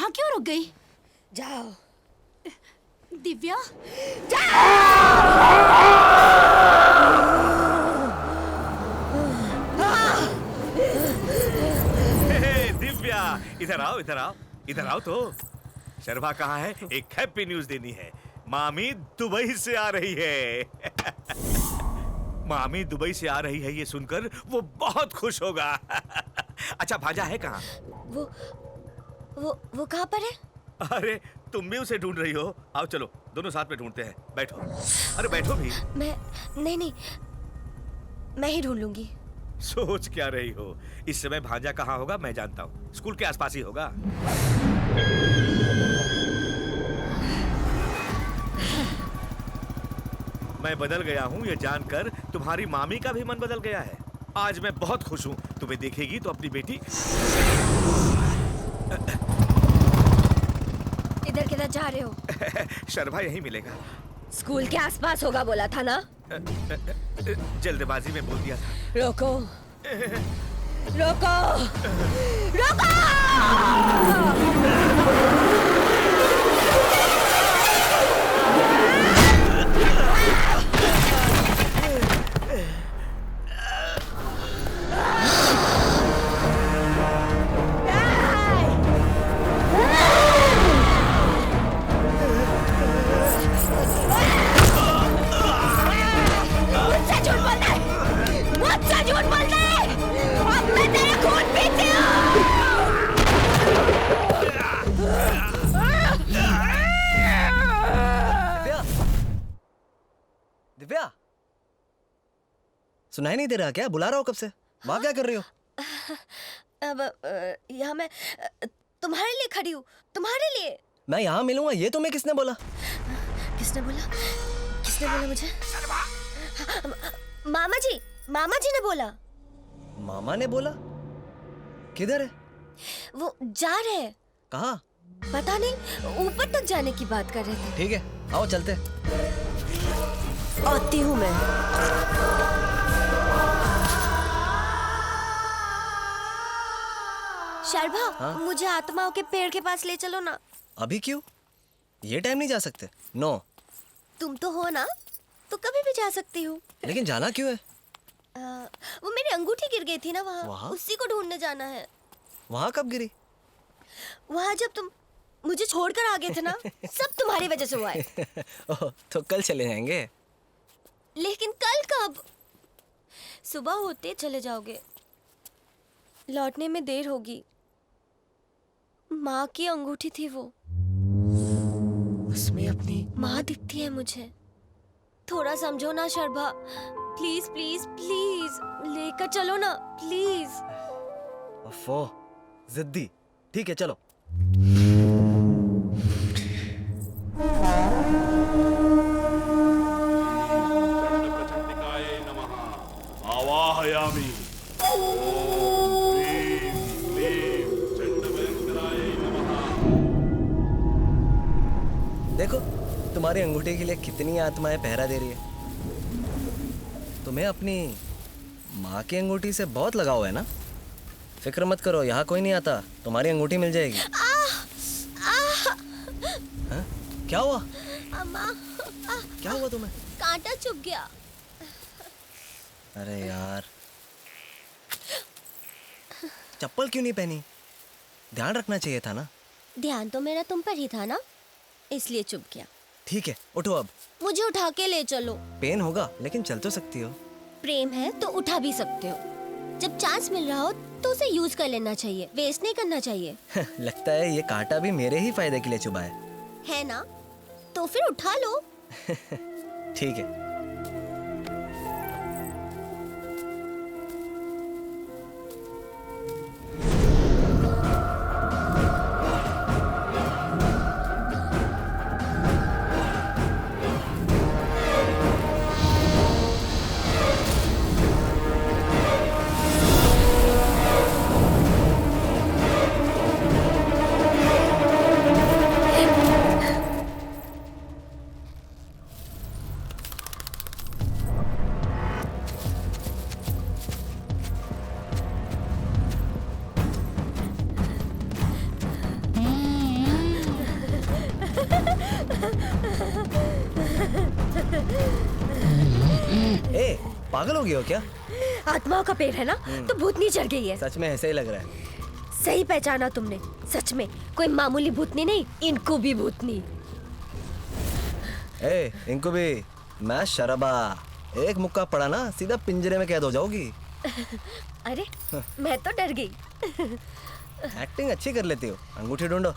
यहाँ क्यों रुक गई? जाओ दिव्या, दिव्या, इधर आओ इधर आओ इधर आओ। तो शर्मा कहाँ है? एक हैप्पी न्यूज देनी है। मामी दुबई से आ रही है। मामी दुबई से आ रही है ये सुनकर वो बहुत खुश होगा। अच्छा भांजा है कहाँ? वो कहाँ पर है? अरे तुम भी उसे ढूंढ रही हो? आओ चलो दोनों साथ में ढूंढते हैं। बैठो। अरे बैठो भी। नहीं, मैं ही ढूंढ लूंगी। सोच क्या रही हो? इस समय भांजा कहाँ होगा मैं जानता हूँ। स्कूल के आसपास ही होगा। मैं बदल गया हूँ ये जानकर तुम्हारी मामी का भी मन बदल गया है। आज मैं बहुत खुश हूँ। तुम्हें देखेगी तो अपनी बेटी। इधर किधर जा रहे हो? शर्मा यही मिलेगा। स्कूल के आसपास होगा बोला था ना? जल्दबाजी में बोल दिया था। रोको रोको रोको! दिव्या, सुनाई नहीं दे रहा क्या? बुला रहा हो कब से। वहाँ क्या कर रही हो? अब यहाँ मैं तुम्हारे लिए खड़ी हूँ, तुम्हारे लिए। मैं यहाँ मिलूंगा ये तुम्हें किसने बोला? किसने बोला मुझे? मामा जी ने बोला। मामा ने बोला? किधर है वो? जा रहे हैं। कहाँ? पता नहीं, ऊपर तक जाने की बात कर रहे थे। ठीक है आओ चलते। आती हूँ मैं। शर्मा, हाँ? मुझे आत्माओं के पेड़ के पास ले चलो ना। अभी क्यों? ये टाइम नहीं जा सकते। नो। तुम तो हो ना, तो कभी भी जा सकती हूँ। लेकिन जाना क्यों है? वो मेरी अंगूठी गिर गई थी ना वहाँ, वहाँ? उसी को ढूंढने जाना है। वहाँ कब गिरी? वहाँ जब तुम मुझे छोड़कर आ गए थे ना, सब तुम्हारी वजह से हुआ है। ओह, तो कल चले जाएंगे। लेकिन कल कब? सुबह होते चले जाओगे, लौटने में देर होगी। माँ की अंगूठी थी वो, उसमें अपनी माँ दिखती है मुझे। थोड़ा समझो ना शर्मा, प्लीज प्लीज प्लीज लेकर चलो ना प्लीज। ओफो, जिद्दी। ठीक है चलो। आवाहयामि। ओम ह्रीं क्लीं चंडमंगलाय नमः। देखो तुम्हारी अंगूठी के लिए कितनी आत्माएं पहरा दे रही है। तुम्हें अपनी माँ की अंगूठी से बहुत लगाव है ना? फिक्र मत करो, यहाँ कोई नहीं आता, तुम्हारी अंगूठी मिल जाएगी। हाँ? क्या हुआ? अम्मा, क्या हुआ तुम्हें? कांटा चुभ गया। अरे यार, चप्पल क्यों नहीं पहनी? ध्यान रखना चाहिए था ना। ध्यान तो मेरा तुम पर ही था ना, इसलिए चुभ गया। ठीक है उठो अब। मुझे उठा के ले चलो। पेन होगा लेकिन चल तो सकती हो। प्रेम है तो उठा भी सकते हो। जब चांस मिल रहा हो तो उसे यूज कर लेना चाहिए, वेस्ट नहीं करना चाहिए। लगता है ये कांटा भी मेरे ही फायदे के लिए चुभा है ना? तो फिर उठा लो। ठीक है। ए, पागल हो गए हो क्या? आत्माओं का पेड़ है ना, तो भूतनी चढ़ गई है। सच में ऐसे ही लग रहा है। सही पहचाना तुमने, सच में कोई मामूली भूतनी नहीं, इनको भी भूतनी। ए, इनको भी मैं शराबा, एक मुक्का पड़ा ना सीधा पिंजरे में कैद हो जाओगी। अरे मैं तो डर गई। एक्टिंग अच्छी कर लेती हो, अंगूठी ढूंढो।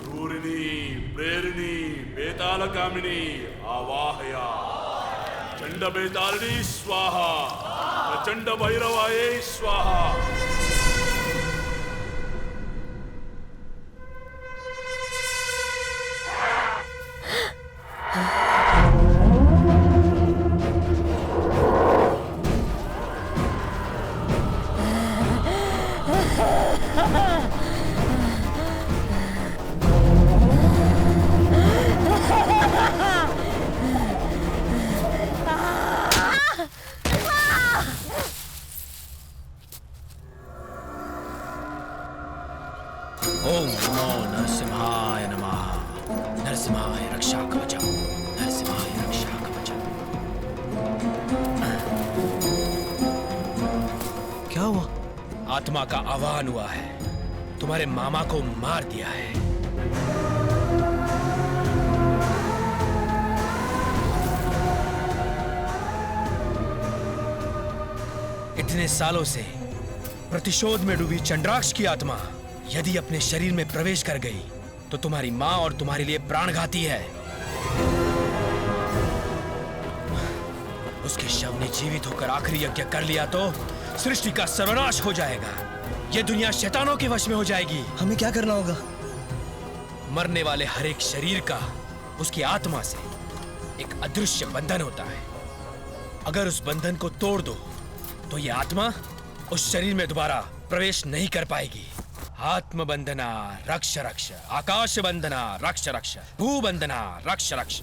क्रूरिणी प्रेरिणी बेतालकामिनी आवाहया चंड बेतालिनी स्वाहा प्रचंड भैरवाये स्वाहा। ओम नमो नरसिंहाय नमः। नरसिंहाय रक्षा कवचम, नरसिंहाय रक्षा कवचम। क्या हुआ? आत्मा का आह्वान हुआ है, तुम्हारे मामा को मार दिया है। इतने सालों से प्रतिशोध में डूबी चंद्राक्ष की आत्मा यदि अपने शरीर में प्रवेश कर गई तो तुम्हारी मां और तुम्हारे लिए प्राणघाती है। उसके शव ने जीवित होकर आखिरी यज्ञ कर लिया तो सृष्टि का सर्वनाश हो जाएगा। यह दुनिया शैतानों के वश में हो जाएगी। हमें क्या करना होगा? मरने वाले हर एक शरीर का उसकी आत्मा से एक अदृश्य बंधन होता है। अगर उस बंधन को तोड़ दो तो ये आत्मा उस शरीर में दोबारा प्रवेश नहीं कर पाएगी। आत्म बंधना रक्ष रक्ष, आकाश बंधना रक्ष रक्ष, भू बंधना रक्ष रक्ष।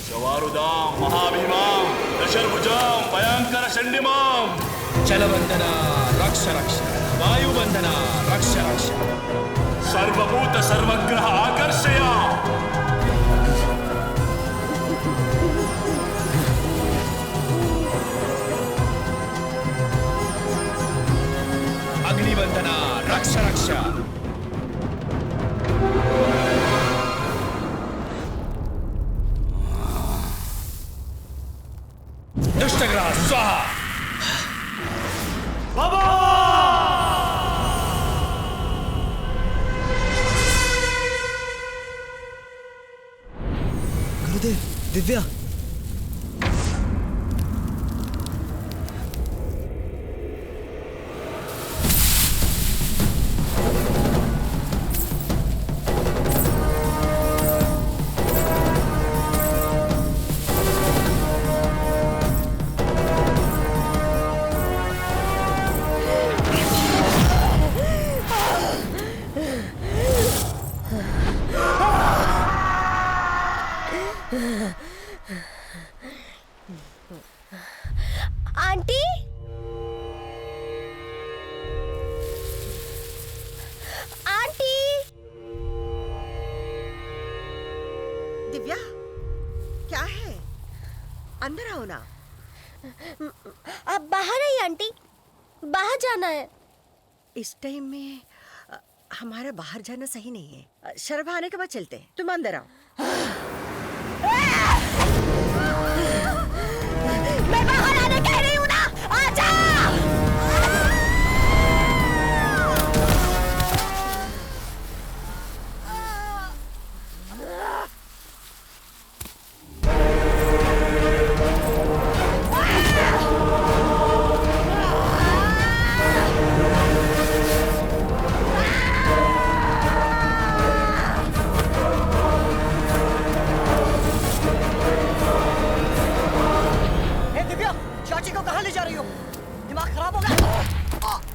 शवारुदाम महाभीमाम दशर्भुजाम भयंकर चंडिमाम। जल बंधना रक्ष रक्ष, वायु बंधना रक्ष रक्ष। सर्वभूत सर्वग्रह आकर्षया। अग्निबंधना रक्ष रक्ष। दुष्टग्रह स्वाहा। गुरुदेव, दिव्या। Aunty, aunty. दिव्या, क्या है? अंदर आओ ना। अब बाहर आई आंटी, बाहर जाना है। इस टाइम में हमारा बाहर जाना सही नहीं है। शर्मा आने के बाद चलते हैं। तुम अंदर आओ। मैं बाहर आने कह रही हूँ ना, आजा। ए दिव्या, दिमाग खराब हो गया।